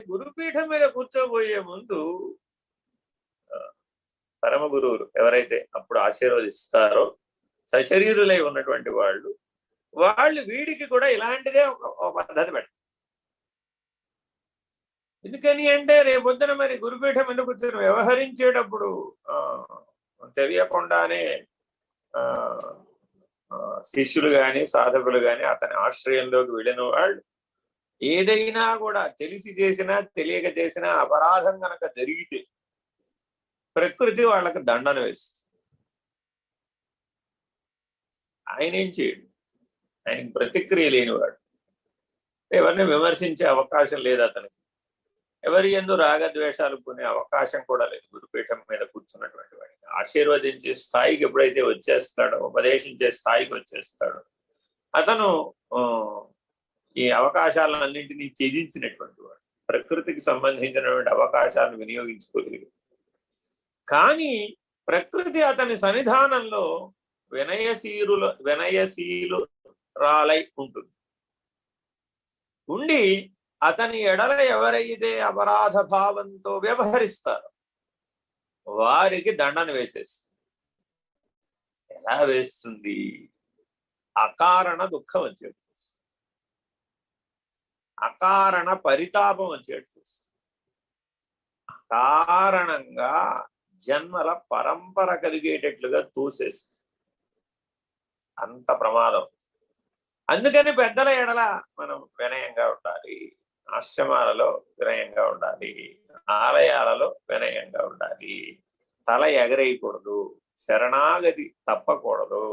గురుపీఠం మీద కూర్చోబోయే ముందు పరమ గురువులు ఎవరైతే అప్పుడు ఆశీర్వదిస్తారో సశరీరులై ఉన్నటువంటి వాళ్ళు వీడికి కూడా ఇలాంటిదే ఒక పద్ధతి పెట్టారు. ఎందుకని అంటే రేపొద్దున మరి గురుపీఠం మీద కూర్చొని వ్యవహరించేటప్పుడు తెలియకుండానే శిష్యులు గాని సాధకులు గాని అతని ఆశ్రయంలోకి వెళ్ళిన వాళ్ళు ఏదైనా కూడా తెలిసి చేసినా తెలియక చేసినా అపరాధం కనుక జరిగితే ప్రకృతి వాళ్ళకి దండన వేస్తుంది. ఆయన ఏం చేయడు, ఆయనకి ప్రతిక్రియ లేనివాడు, ఎవరిని విమర్శించే అవకాశం లేదు అతనికి, ఎవరి యందు రాగద్వేషాలు కొనే అవకాశం కూడా లేదు. గురుపీఠం మీద కూర్చున్నటువంటి వాడికి ఆశీర్వదించే స్థాయికి ఎప్పుడైతే వచ్చేస్తాడో, ఉపదేశించే స్థాయికి వచ్చేస్తాడో, అతను ఈ అవకాశాలన్నింటినీ త్యజించినటువంటి వాడు, ప్రకృతికి సంబంధించినటువంటి అవకాశాలను వినియోగించుకోలేదు. కానీ ప్రకృతి అతని సన్నిధానంలో వినయశీలు రాలై ఉంటుంది. ఉండి అతని ఎడల ఎవరైతే అపరాధ భావంతో వ్యవహరిస్తారో వారికి దండన వేసేస్తుంది. ఎలా వేస్తుంది? అకారణ దుఃఖం వచ్చేది, అకారణ పరితాపం వచ్చేది, అకారణంగా జన్మల పరంపర కలిగేటట్లుగా తోసేస్తుంది. అంత ప్రమాదం. అందుకని పెద్దల ఎడల మనం వినయంగా ఉండాలి, ఆశ్రమాలలో వినయంగా ఉండాలి, ఆలయాలలో వినయంగా ఉండాలి, తల ఎగరేయకూడదు, శరణాగతి తప్పకూడదు.